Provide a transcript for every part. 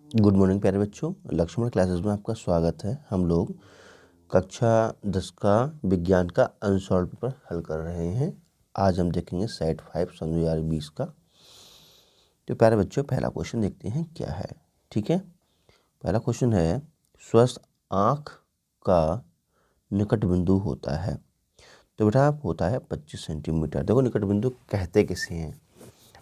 Good morning प्यारे बच्चों, Lakshman classes में आपका स्वागत है। हम लोग कक्षा 10 का विज्ञान का अनसॉल्व पेपर हल कर रहे हैं। आज हम देखेंगे सेट 5 सन 2020 का। तो प्यारे बच्चों, पहला क्वेश्चन देखते हैं क्या है। ठीक है, पहला क्वेश्चन है, स्वस्थ आँख का निकट बिंदु होता है। तो बेटा होता है 25 सेंटीमीटर। देखो निकट बिंदु कहते किसे हैं,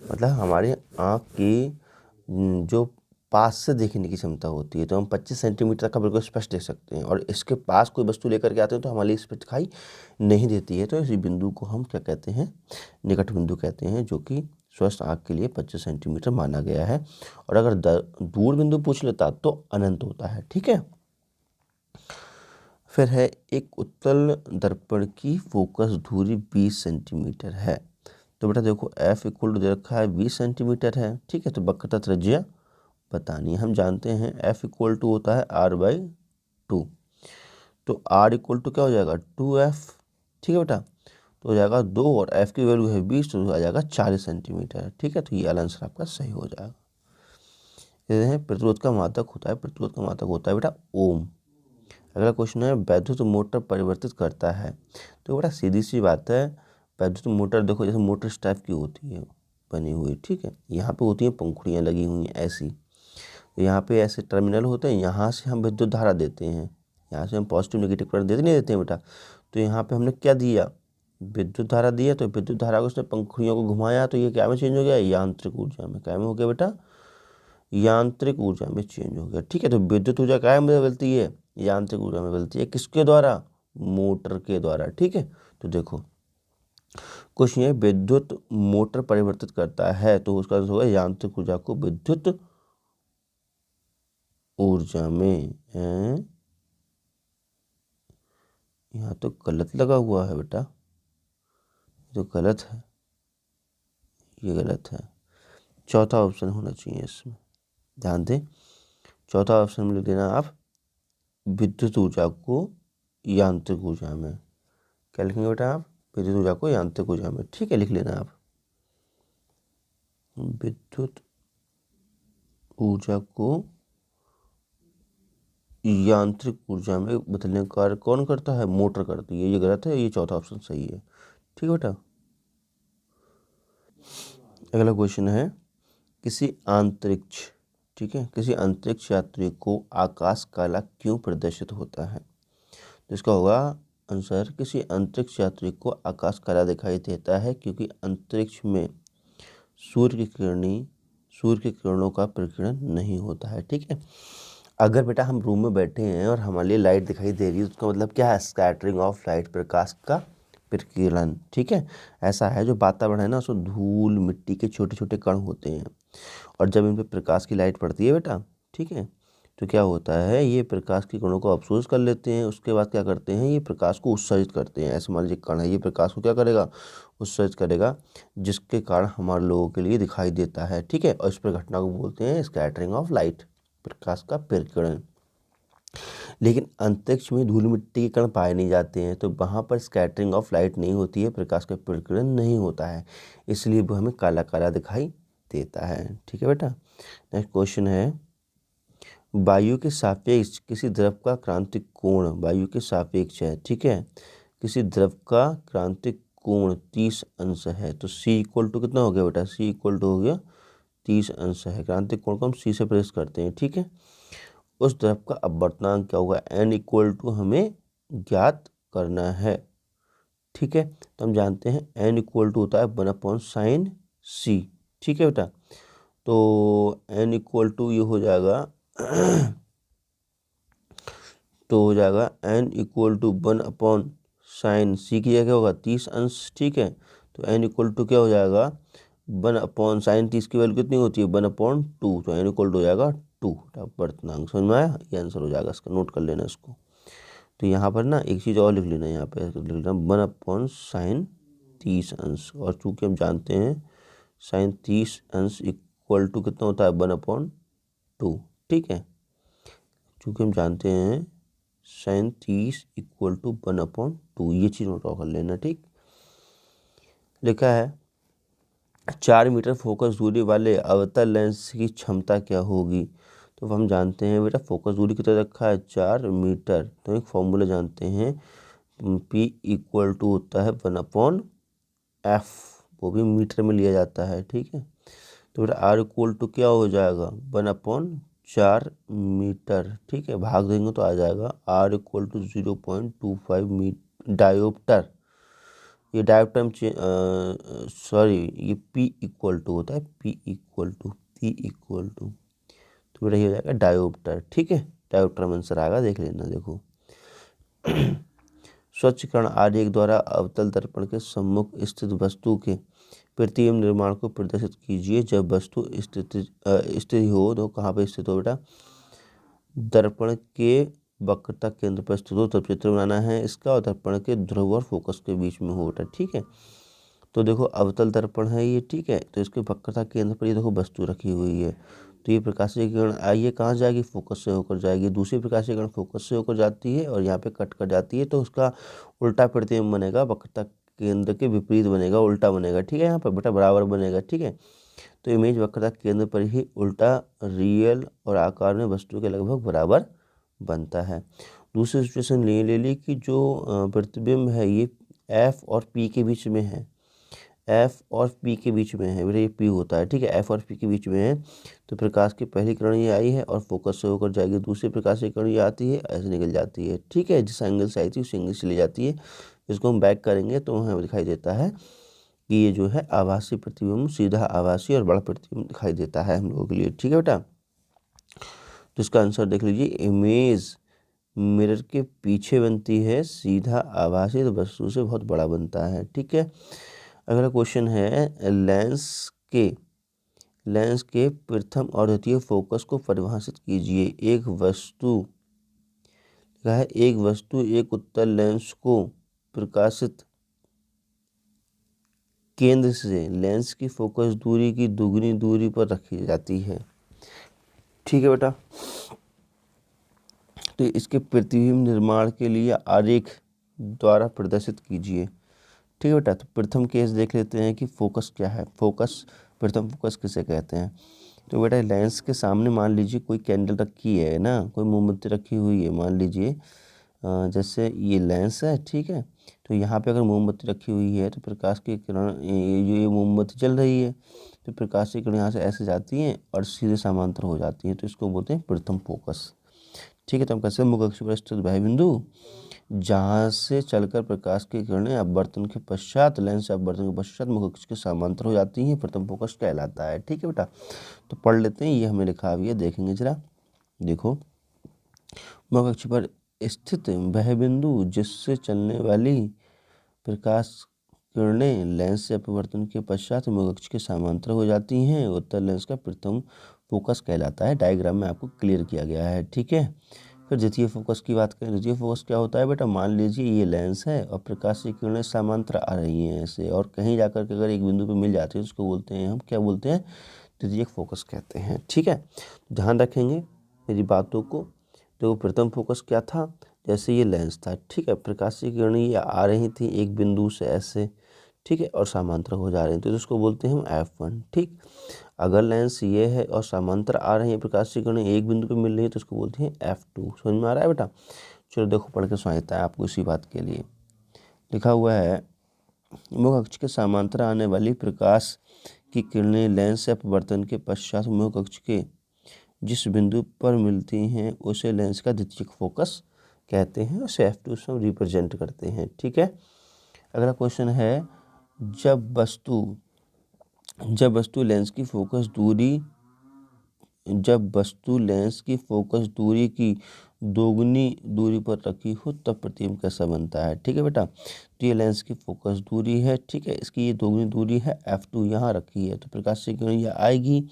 मतलब हमारी आँख की जो पास से देखने की क्षमता होती है, तो हम 25 सेंटीमीटर का बिल्कुल स्पष्ट देख सकते हैं। और इसके पास कोई वस्तु लेकर के आते हैं तो हमारे लिए स्पष्ट दिखाई नहीं देती है। तो इसी बिंदु को हम क्या कहते हैं, निकट बिंदु कहते हैं, जो कि स्वस्थ आँख के लिए 25 सेंटीमीटर माना गया है। और अगर दूर बिंदु पूछ लेता तो अनंत होता है। ठीक है, फिर है, एक उत्तल दर्पण की फोकस दूरी 20 सेंटीमीटर है। तो बेटा देखो F इक्वल दे रखा है 20 सेंटीमीटर है। ठीक है, तो वक्रता त्रिज्या बतानी है। हम जानते हैं F इक्वल टू होता है R/2। तो R इक्वल टू क्या हो जाएगा 2F। ठीक है बेटा, तो हो जाएगा 2 और F की वैल्यू है 20, तो आ जाएगा 40 सेंटीमीटर। ठीक है, तो ये आंसर आपका सही हो जाएगा। ये प्रतिरोध का मात्रक होता है, प्रतिरोध का मात्रक होता है बेटा ओम। अगला क्वेश्चन है, वैद्युत मोटर परिवर्तित करता है। तो बेटा सीधी सी बात है, वैद्युत मोटर देखो जैसे मोटर इस टाइप की होती है बनी हुई। ठीक है, यहाँ पे होती हैं पंखुड़ियाँ लगी हुई हैं ऐसी। तो यहाँ पे ऐसे टर्मिनल होते हैं, यहाँ से हम विद्युत धारा देते हैं, यहाँ से हम पॉजिटिव नेगेटिव करंट देते नहीं देते हैं बेटा। तो यहाँ पे हमने क्या दिया, विद्युत धारा दिया। तो विद्युत धारा को उसने पंखुड़ियों को घुमाया, तो ये क्या में चेंज हो गया, यांत्रिक ऊर्जा में। क्या में हो गया बेटा, यांत्रिक ऊर्जा में चेंज हो गया। ठीक है, तो विद्युत ऊर्जा क्या में बदलती है, यांत्रिक ऊर्जा में बदलती है। किसके द्वारा, मोटर के द्वारा। ठीक है, तो देखो क्वेश्चन है, विद्युत मोटर परिवर्तित करता है, तो उसका आंसर होगा यांत्रिक ऊर्जा को विद्युत ऊर्जा में। यहाँ तो गलत लगा हुआ है बेटा, तो गलत है, ये गलत है। चौथा ऑप्शन होना चाहिए इसमें, ध्यान दें। चौथा ऑप्शन में लिख देना आप, विद्युत ऊर्जा को यांत्रिक ऊर्जा में। क्या लिखेंगे बेटा आप, विद्युत ऊर्जा को यांत्रिक ऊर्जा में। ठीक है, लिख लेना आप, विद्युत ऊर्जा को यांत्रिक ऊर्जा में बदलने का कार्य कौन करता है, मोटर करती है। ये गलत है, ये चौथा ऑप्शन सही है। ठीक है बेटा, अगला क्वेश्चन है, किसी अंतरिक्ष, ठीक है, किसी अंतरिक्ष यात्री को आकाश काला क्यों प्रदर्शित होता है। तो इसका होगा आंसर, किसी अंतरिक्ष यात्री को आकाश काला दिखाई देता है क्योंकि अंतरिक्ष में सूर्य की किरणों का प्रकीर्णन नहीं होता है। ठीक है, अगर बेटा हम रूम में बैठे हैं और हमारे लिए लाइट दिखाई दे रही है, तो उसका मतलब क्या है, स्कैटरिंग ऑफ लाइट, प्रकाश का प्रकीर्णन। ठीक है, ऐसा है, जो वातावरण है ना, उसमें धूल मिट्टी के छोटे छोटे कण होते हैं, और जब इन पर प्रकाश की लाइट पड़ती है बेटा, ठीक है, तो क्या होता है, ये प्रकाश की कणों को अब्सॉर्ब कर लेते हैं। उसके बाद क्या करते हैं, ये प्रकाश को उत्सर्जित करते हैं। ऐसे मान लीजिए कण है, ये प्रकाश को क्या करेगा, उत्सर्जित करेगा, जिसके कारण हमारे लोगों के लिए दिखाई देता है। ठीक है, और इस पर घटना को बोलते हैं स्कैटरिंग ऑफ लाइट, प्रकाश का प्रकीर्णन। लेकिन अंतरिक्ष में धूल मिट्टी के कण पाए नहीं जाते हैं, तो वहाँ पर स्कैटरिंग ऑफ लाइट नहीं होती है, प्रकाश का प्रकीर्णन नहीं होता है, इसलिए वो हमें काला काला दिखाई देता है। ठीक है बेटा, नेक्स्ट क्वेश्चन है, वायु के सापेक्ष किसी द्रव का क्रांतिक कोण, वायु के सापेक्ष है, ठीक है, किसी द्रव का क्रांतिक कोण 30 अंश है। तो C इक्वल टू कितना हो गया बेटा, C इक्वल टू हो गया 30 अंश है। क्रांतिक कोण को हम C से प्रेस करते हैं। ठीक है, उस द्रव का अपवर्तनांक क्या होगा, N इक्वल टू हमें ज्ञात करना है। ठीक है, तो हम जानते हैं N इक्वल टू होता है 1/sin C। ठीक है बेटा, तो N इक्वल टू ये हो जाएगा तो हो जाएगा N equal to 1/sin C की जगह होगा 30 अंश। ठीक है, तो N इक्वल टू क्या हो जाएगा, 1/sin 30 की वैल्यू कितनी होती है, 1/2, तो N इक्वल टू हो जाएगा 2। अपवर्तनांक समझ में आया, ये आंसर हो जाएगा इसका, नोट कर लेना इसको। तो यहाँ पर ना एक चीज़ और लिख लेना, यहाँ पे लिख लेना 1/sin 30 अंश, और चूँकि हम जानते हैं sin 30 अंश इक्वल टू कितना होता है, 1/2। ठीक है, चूँकि हम जानते हैं sin 30 इक्वल टू 1/2, ये चीज़ नोट कर लेना। ठीक, लिखा है 4 मीटर फोकस दूरी वाले अवतल लेंस की क्षमता क्या होगी। तो हम जानते हैं बेटा फोकस दूरी कितना रखा है 4 मीटर। तो एक फॉर्मूला जानते हैं P इक्वल टू होता है 1/f, वो भी मीटर में लिया जाता है। ठीक है, तो बेटा R इक्वल टू क्या हो जाएगा 1/4 मीटर। ठीक है, भाग देंगे तो आ जाएगा R इक्वल टू 0.25 डायोप्टर। ये डायोप्टर सॉरी ये P इक्वल टू होता है, P इक्वल टू तो बेटा ये हो जाएगा डायोप्टर। ठीक है, डायोप्टर में आंसर आएगा, देख लेना। देखो स्वच्छकरण R1 द्वारा अवतल दर्पण के सम्मुख स्थित वस्तु के प्रतिबिंब निर्माण को प्रदर्शित कीजिए। जब वस्तु स्थित हो तो कहाँ पे स्थित हो बेटा, दर्पण के वक्रता केंद्र पर स्थित हो, तब चित्र बनाना है इसका, और दर्पण के ध्रुव और फोकस के बीच में हो बेटा। ठीक है, तो देखो अवतल दर्पण है ये। ठीक है, तो इसके वक्रता केंद्र पर ये देखो वस्तु रखी हुई है। तो ये प्रकाशीय किरण आइए कहाँ जाएगी, फोकस से होकर जाएगी। दूसरी प्रकाशीय किरण फोकस से होकर जाती है और यहाँ पे कट कर जाती है, तो उसका उल्टा प्रतिबिंब बनेगा, वक्रता केंद्र के विपरीत बनेगा, उल्टा बनेगा। ठीक है, यहाँ पर बेटा बराबर बनेगा। ठीक है, तो इमेज वक्रता केंद्र पर ही उल्टा रियल और आकार में वस्तु के लगभग बराबर बनता है। दूसरी सिचुएशन ले ली कि जो प्रतिबिंब है ये F और P के बीच में है, F और P के बीच में है, बेटा ये P होता है। ठीक है, F और P के बीच में है, तो प्रकाश की पहली किरण ये आई है और फोकस से होकर जाएगी। दूसरी प्रकाश की किरण ये आती है, ऐसे निकल जाती है। ठीक है, जिस एंगल से आई थी उस एंगल से चली जाती है। इसको हम बैक करेंगे तो हमें दिखाई देता है कि ये जो है आभासी प्रतिबिंब सीधा आभासी और बड़ा प्रतिबिंब दिखाई देता है हम लोगों के लिए। ठीक है बेटा, तो इसका आंसर देख लीजिए, इमेज मिरर के पीछे बनती है, सीधा आभासी तो वस्तु से बहुत बड़ा बनता है। ठीक है, अगला क्वेश्चन है लेंस के प्रथम और द्वितीय फोकस को परिभाषित कीजिए। एक वस्तु एक उत्तल लेंस को प्रकाशित केंद्र से लेंस की फोकस दूरी की दुगनी दूरी पर रखी जाती है। ठीक है बेटा, तो इसके प्रतिबिंब निर्माण के लिए आरेख द्वारा प्रदर्शित कीजिए। ठीक है बेटा, तो प्रथम केस देख लेते हैं कि फोकस क्या है। प्रथम फोकस किसे कहते हैं। तो बेटा लेंस के सामने मान लीजिए कोई कैंडल रखी है ना, कोई मोमबत्ती रखी हुई है, मान लीजिए जैसे ये लेंस है। ठीक है, तो यहाँ पे अगर मोमबत्ती रखी हुई है तो प्रकाश की किरण ये मोमबत्ती जल रही है, तो प्रकाश की किरण यहाँ से ऐसे जाती हैं और सीधे समांतर हो जाती हैं, तो इसको बोलते हैं प्रथम फोकस। ठीक है, तो हम कैसे मुख अक्ष पर स्थित वह बिंदु जहाँ से चलकर प्रकाश की किरणें अपवर्तन के पश्चात लेंस से अपवर्तन के पश्चात मुख अक्ष के समांतर हो जाती हैं, प्रथम फोकस कहलाता है। ठीक है बेटा, तो पढ़ लेते हैं, ये हमें लिखा हुआ है, देखेंगे जरा। देखो मुख अक्ष पर स्थित वह बिंदु जिससे चलने वाली प्रकाश किरणें लेंस से अपवर्तन के पश्चात मुख अक्ष के समांतर हो जाती हैं, उत्तल लेंस का प्रथम फोकस कहलाता है। डायग्राम में आपको क्लियर किया गया है। ठीक है, फिर द्वितीय फोकस की बात करें। द्वितीय फोकस क्या होता है बेटा, मान लीजिए ये लेंस है और प्रकाश की किरणें समांतर आ रही हैं ऐसे, और कहीं जाकर के अगर एक बिंदु पे मिल जाती है तो उसको बोलते हैं हम क्या बोलते हैं, द्वितीय फोकस कहते हैं। ठीक है, ध्यान रखेंगे मेरी बातों को। तो प्रथम फोकस क्या था, जैसे ये लेंस था। ठीक है, प्रकाश की किरणें ये आ रही थी एक बिंदु से ऐसे, ठीक है, और समांतर हो जा रही थी, तो उसको बोलते हैं हम F1। ठीक, अगर लेंस ये है और समांतर आ रही है प्रकाश की किरणें एक बिंदु पे मिल रही है तो उसको बोलते हैं F2। समझ में आ रहा है बेटा। चलो देखो पढ़ के सुनाता है आपको इसी बात के लिए। लिखा हुआ है, मुख अक्ष के समांतर आने वाली प्रकाश की किरणें लेंस से अपवर्तन के पश्चात मुख अक्ष के जिस बिंदु पर मिलती हैं उसे लेंस का द्वितीयक फोकस कहते हैं, उसे F2 से हम रिप्रेजेंट करते हैं। ठीक है, अगला क्वेश्चन है, जब वस्तु लेंस की फोकस दूरी की दोगुनी दूरी पर रखी हो तब प्रतिबिंब कैसा बनता है। ठीक है बेटा, तो ये लेंस की फोकस दूरी है। ठीक है, इसकी ये दोगुनी दूरी है F2 यहाँ रखी है, तो प्रकाश की किरण ये आएगी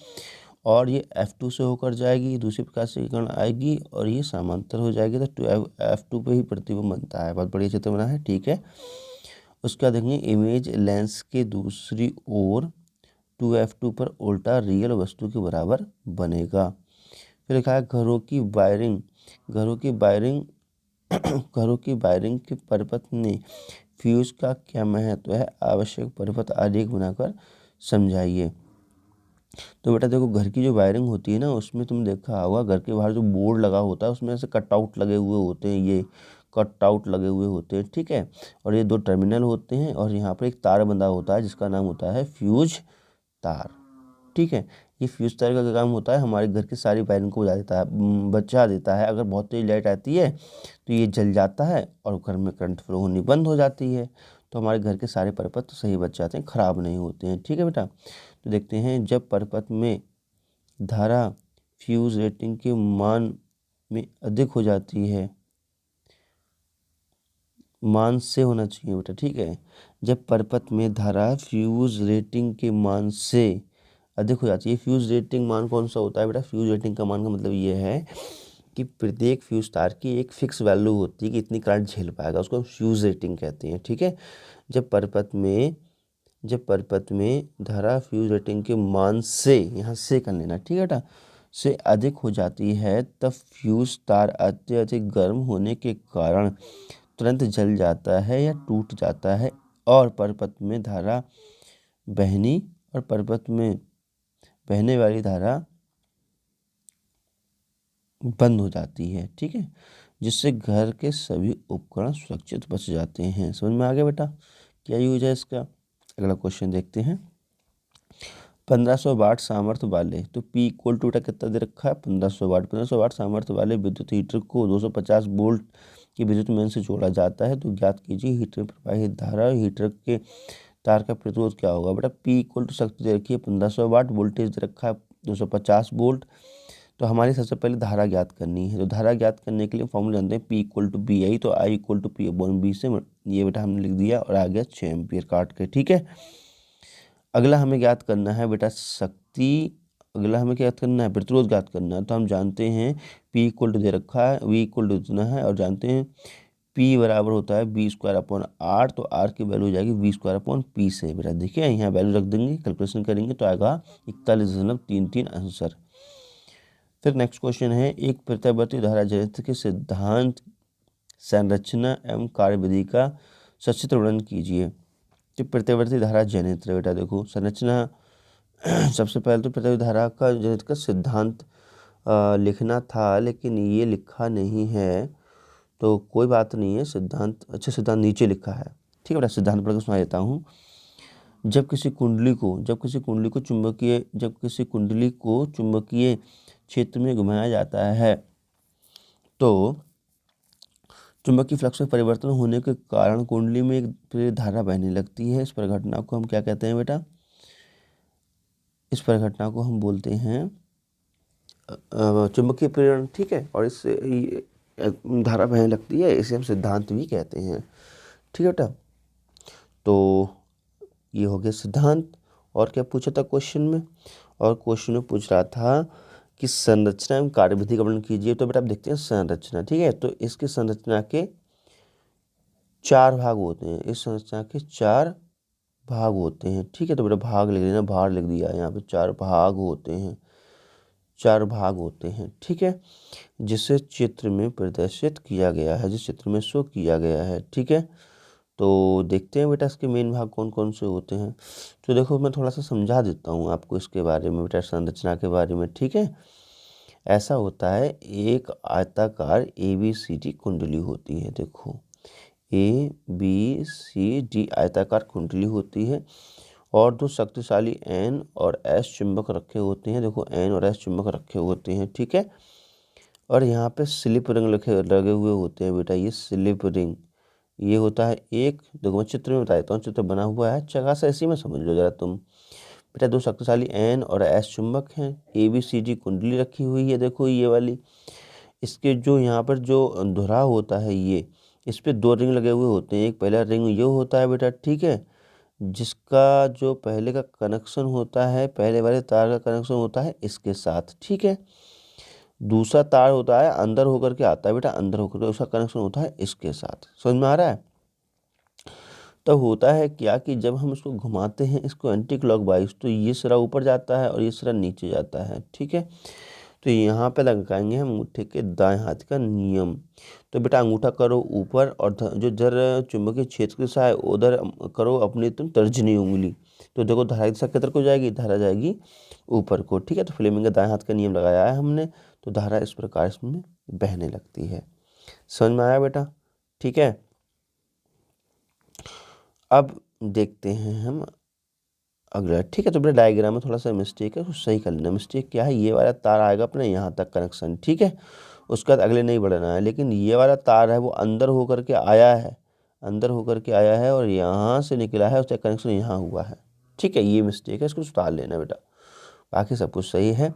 और ये F2 से होकर जाएगी, दूसरी प्रकाश की किरण आएगी और ये समांतर हो जाएगी, तो F2 पे ही प्रतिबिंब बनता है। बहुत बढ़िया चित्र बना है। ठीक है, उसका देखेंगे, इमेज लेंस के दूसरी ओर 2F2 पर उल्टा रियल वस्तु के बराबर बनेगा। फिर लिखा है, घरों की वायरिंग के परिपथ में फ्यूज का क्या महत्व है, आवश्यक परिपथ आरेख बनाकर समझाइए। तो बेटा देखो, घर की जो वायरिंग होती है ना, उसमें तुम देखा होगा घर के बाहर जो बोर्ड लगा होता है उसमें ऐसे कट आउट लगे हुए होते हैं, ये कट आउट लगे हुए होते हैं, ठीक है। और ये 2 टर्मिनल होते हैं और यहाँ पर एक तार बंधा होता है जिसका नाम होता है फ्यूज तार, ठीक है। ये फ्यूज तार का काम होता है हमारे घर की सारी वायरिंग को बचा देता है। अगर बहुत तेज लाइट आती है तो ये जल जाता है और घर में करंट फ्लो होनी बंद हो जाती है, तो हमारे घर के सारे परपथ तो सही बच जाते हैं, खराब नहीं होते हैं, ठीक है बेटा। तो देखते हैं, जब परपथ में धारा फ्यूज रेटिंग के मान में अधिक हो जाती है, मान से होना चाहिए बेटा, ठीक है। जब परपथ में धारा फ्यूज रेटिंग के मान से अधिक हो जाती है, फ्यूज रेटिंग मान कौन सा होता है बेटा, फ्यूज रेटिंग का मान का मतलब ये है कि प्रत्येक फ्यूज तार की एक फिक्स वैल्यू होती है कि इतनी करंट झेल पाएगा, उसको हम फ्यूज रेटिंग कहते हैं, ठीक है। जब परपथ में धारा फ्यूज रेटिंग के मान से, यहाँ से कर लेना, ठीक है बेटा, से अधिक हो जाती है, तब फ्यूज तार अत्यधिक गर्म होने के कारण तुरंत जल जाता है या टूट जाता है और परपथ में धारा बहनी और परपथ में बहने वाली धारा बंद हो जाती है, ठीक है, जिससे घर के सभी उपकरण सुरक्षित बच जाते हैं। समझ में आ गया बेटा, क्या यूज है इसका। अगला क्वेश्चन देखते हैं। 1500 वाट सामर्थ्य वाले, तो P इक्वल टू कितना दे रखा है, 1500 वाट। 1500 वाट सामर्थ्य वाले विद्युत हीटर को 250 वोल्ट की विद्युत मेन से जोड़ा जाता है, तो ज्ञात कीजिए हीटर में प्रवाहित धारा और हीटर के तार का प्रतिरोध क्या होगा। बेटा P इक्वल टू शक्ति दे रखी है 1500 वाट, वोल्टेज दे रखा है 250 वोल्ट। तो हमारी सबसे पहले धारा ज्ञात करनी है, तो धारा ज्ञात करने के लिए फॉर्मूला जानते हैं P equal to B I, तो I equal to P upon B से ये बेटा हमने लिख दिया और आ गया 6 एम्पियर काट के, ठीक है। अगला हमें ज्ञात करना है बेटा शक्ति, अगला हमें क्या ज्ञात करना है, प्रतिरोध ज्ञात करना है। तो हम जानते हैं P इक्वल टू दे रखा है, V इक्वल टू इतना है और जानते हैं P बराबर होता है बी स्क्वायर अपॉन आर, तो आर की वैल्यू हो जाएगी वी स्क्वायर अपॉन पी से। बेटा देखिए यहाँ वैल्यू रख देंगे, कैलकुलेशन करेंगे तो आएगा 41.33 आंसर। फिर नेक्स्ट क्वेश्चन है, एक प्रत्यावर्ती धारा जनरेटर के सिद्धांत, संरचना एवं कार्यविधि का सचित्र वर्णन कीजिए। तो प्रत्यावर्ती धारा जनरेटर, बेटा देखो संरचना सबसे पहले तो प्रत्यावर्ती धारा का जनरेटर का सिद्धांत लिखना था, लेकिन ये लिखा नहीं है, तो कोई बात नहीं है। सिद्धांत, अच्छा सिद्धांत नीचे लिखा है, ठीक है बेटा। सिद्धांत पढ़ के सुना देता हूँ। जब किसी कुंडली को चुंबकीय क्षेत्र में घुमाया जाता है, तो चुंबकीय फ्लक्स में परिवर्तन होने के कारण कुंडली में एक प्रेरित धारा बहने लगती है। इस परिघटना को हम क्या कहते हैं बेटा, इस परिघटना को हम बोलते हैं चुंबकीय प्रेरण, ठीक है। और इससे धारा बहने लगती है, इसे हम सिद्धांत भी कहते हैं, ठीक है बेटा। तो ये हो गया सिद्धांत। और क्या पूछा था क्वेश्चन में, और क्वेश्चन में पूछ रहा था कि संरचना एवं कार्यविधि का वर्णन कीजिए। तो बेटा आप देखते हैं संरचना, ठीक है, तो इसकी संरचना के 4 भाग होते हैं, इस संरचना के 4 भाग होते हैं, ठीक है। तो बेटा भाग लिख लेना, भार लिख दिया यहाँ पे, 4 भाग होते हैं, 4 भाग होते हैं, ठीक है, जिसे चित्र में प्रदर्शित किया गया है, जिस चित्र में शो किया गया है, ठीक है। तो देखते हैं बेटा इसके मेन भाग कौन कौन से होते हैं। तो देखो मैं थोड़ा सा समझा देता हूँ आपको इसके बारे में, बेटा संरचना के बारे में, ठीक है। ऐसा होता है, एक आयताकार ABCD कुंडली होती है, देखो ABCD आयताकार कुंडली होती है और 2 शक्तिशाली N और S चुंबक रखे होते हैं, देखो N और S चुंबक रखे होते हैं, ठीक है। और यहाँ पे स्लिप रिंग लगे हुए होते हैं बेटा, ये स्लिप रिंग, ये होता है एक, देखो मैं चित्र में बता देता हूँ, चित्र बना हुआ है अच्छा सा, इसी में समझ लो जरा तुम। बेटा 2 शक्तिशाली N और S चुंबक हैं, ABCD कुंडली रखी हुई है, देखो ये वाली। इसके जो यहाँ पर जो धुरा होता है, ये इस पे 2 रिंग लगे हुए होते हैं। एक पहला रिंग ये होता है बेटा, ठीक है, जिसका जो पहले का कनेक्शन होता है, पहले वाले तार का कनेक्शन होता है इसके साथ, ठीक है। दूसरा तार होता है अंदर होकर के आता है बेटा, अंदर होकर के उसका कनेक्शन होता है इसके साथ, समझ में आ रहा है। तब होता है क्या कि जब हम इसको घुमाते हैं, इसको एंटी क्लॉकवाइज, तो ये सिरा ऊपर जाता है और ये सिरा नीचे जाता है, ठीक है। तो यहाँ पे लगाएंगे हम अंगूठे के दाएं हाथ का नियम। तो बेटा अंगूठा करो ऊपर और जो जर चुंबकीय क्षेत्र के साथ उधर करो अपनी तुम तर्जनी उंगली, तो देखो धारा की दिशा किधर को जाएगी, धारा जाएगी ऊपर को, ठीक है। तो फ्लेमिंग का दाएं हाथ का नियम लगाया है हमने, तो धारा इस प्रकार इसमें बहने लगती है। समझ में आया बेटा, ठीक है। अब देखते हैं हम अगला, ठीक है। तो बेटा डायग्राम में थोड़ा सा मिस्टेक है, उसको सही कर लेना। मिस्टेक क्या है, ये वाला तार आएगा अपने यहाँ तक कनेक्शन, ठीक है, उसके बाद अगले नहीं बढ़ना है। लेकिन ये वाला तार है वो अंदर होकर के आया है, अंदर होकर के आया है और यहाँ से निकला है, उसका कनेक्शन यहाँ हुआ है, ठीक है। ये मिस्टेक है, इसको सुधार लेना बेटा, बाकी सब कुछ सही है।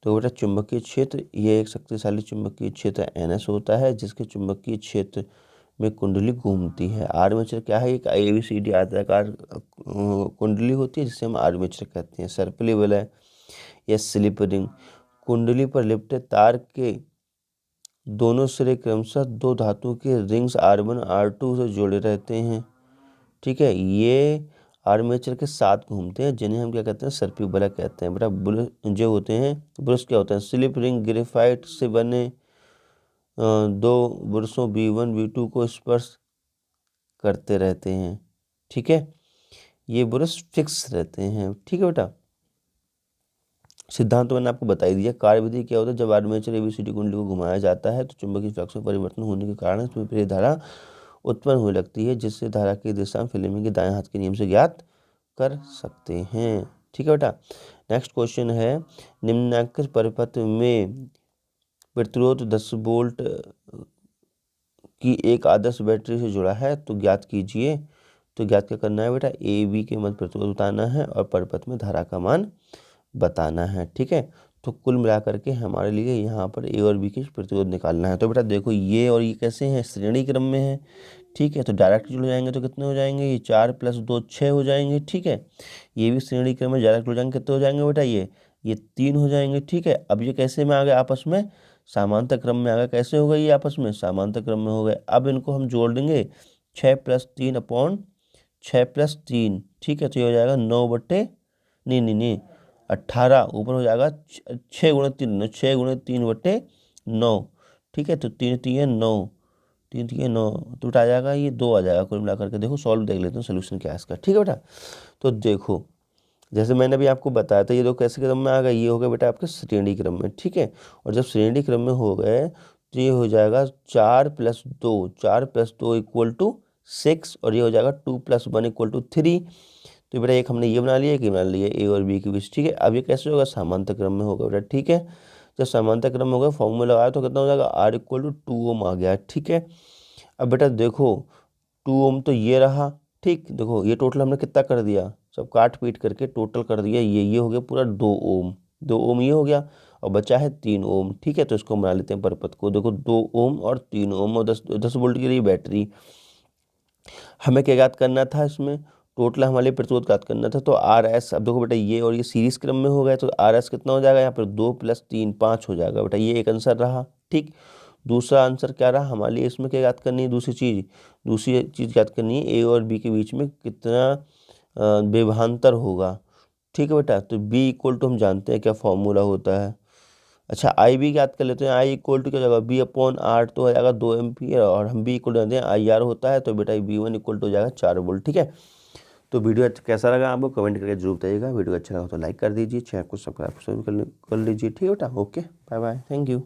तो बेटा चुंबकीय क्षेत्र, ये एक शक्तिशाली चुंबकीय क्षेत्र NS होता है, जिसके चुंबकीय क्षेत्र में कुंडली घूमती है। आर्मेचर क्या है, एक ABCD आयताकार कुंडली होती है, जिसे हम आर्मेचर कहते हैं। सर्पिल है या स्लिप रिंग, कुंडली पर लिपटे तार के दोनों सिरे क्रमशः दो धातु के रिंग्स R1 R2 से जुड़े रहते हैं, ठीक है। ये आर्मेचर के साथ घूमते हैं, जिन्हें हम क्या कहते हैं, सर्पिल कहते हैं। बेटा बुरश जो होते हैं, बुरश क्या होते हैं, स्लिप रिंग ग्रेफाइट से बने दो बुरशों B1 B2 को स्पर्श करते रहते हैं, ठीक है। ये बुरश फिक्स रहते हैं, ठीक है बेटा। सिद्धांत मैंने आपको बता ही दिया। कार्यविधि क्या होता है, जब आर्मेचर ABCD कुंडली को घुमाया जाता है तो चुंबकीय फ्लक्स में परिवर्तन होने के कारण इसमें प्रेरित धारा उत्पन्न होने लगती है, जिससे धारा की दिशा फ्लेमिंग के दाएं हाथ के नियम से ज्ञात कर सकते हैं, ठीक है बेटा। नेक्स्ट क्वेश्चन है, निम्नांकित परिपथ में प्रतिरोध 10 वोल्ट की एक आदर्श बैटरी से जुड़ा है, तो ज्ञात कीजिए। तो ज्ञात क्या करना है बेटा, AB के मध्य प्रतिरोध बताना है और परिपथ में धारा का मान बताना है, ठीक है। तो कुल मिलाकर के हमारे लिए यहाँ पर A और B के प्रतिरोध निकालना है। तो बेटा देखो ये और ये कैसे हैं, श्रेणी क्रम में है, ठीक है। तो डायरेक्ट जुड़ जाएंगे तो कितने हो जाएंगे, ये 4 + 2 6 हो जाएंगे, ठीक है। ये भी श्रेणी क्रम में डायरेक्ट जुड़ जाएंगे, कितने हो जाएंगे बेटा, ये 3 हो जाएंगे, ठीक है। अब ये कैसे में आ गए आपस में, समांतर क्रम में आ गए। कैसे हो गए ये आपस में, समांतर क्रम में हो गए। अब इनको हम जोड़ देंगे 6 + 3 अपॉन 6 + 3, ठीक है। तो ये हो जाएगा 9 बटे नहीं 18, ऊपर हो जाएगा 6 × 3 6 × 3 बटे 9, ठीक है। तो 3 3 9 3 3 9, तो आ जाएगा ये 2 आ जाएगा कुल मिलाकर के। देखो सॉल्व देख लेते हैं सोल्यूशन क्या है इसका, ठीक है बेटा। तो देखो जैसे मैंने अभी आपको बताया था, ये दो कैसे क्रम में आ गए, ये हो गए बेटा आपके श्रेणी क्रम में, ठीक है। और जब श्रेणी क्रम में हो गए तो ये हो जाएगा 4 + 2 = 6, और ये हो जाएगा 2 + 1 = 3। तो बेटा एक हमने ये बना लिया, एक ये बना लिया, A और B के बीच, ठीक है। अब ये कैसे होगा, समांतर क्रम में होगा बेटा, ठीक है। जब समांतर क्रम में होगा फॉर्मूला लगाया तो कितना हो जाएगा, R = 2 ओम आ गया, ठीक है। अब बेटा देखो 2 ओम तो ये रहा, ठीक। देखो ये टोटल हमने कितना कर दिया, सब काट पीट करके टोटल कर दिया, ये हो गया पूरा 2 ओम, 2 ओम ये हो गया, और बचा है 3 ओम, ठीक है। तो इसको बना लेते हैं परिपथ को। देखो 2 ओम और 3 ओम और 10 वोल्ट की रही बैटरी। हमें क्या याद करना था, इसमें टोटल हमारे प्रतिरोध याद करना था। तो RS, अब देखो बेटा ये और ये सीरीज क्रम में हो गया, तो RS कितना हो जाएगा, यहाँ पर 2 + 3 5 हो जाएगा बेटा। ये एक आंसर रहा, ठीक। दूसरा आंसर क्या रहा हमारे लिए, इसमें क्या याद करनी है, दूसरी चीज़ याद करनी है, A और B के बीच में कितना विभवांतर होगा, ठीक है बेटा। तो B = हम जानते हैं क्या फॉर्मूला होता है। अच्छा IB याद कर लेते हैं, I = क्या जाएगा, B/R, तो हो जाएगा 2 एम्पियर, और हम B = जानते हैं IR होता है, तो बेटा B1 = हो जाएगा 4 वोल्ट, ठीक है। तो वीडियो कैसा लगा आपको कमेंट करके जरूर बताइएगा। वीडियो अच्छा लगा तो लाइक कर दीजिए, चैनल को सब्सक्राइब कर लीजिए, ठीक है बेटा। Okay, bye bye, thank you.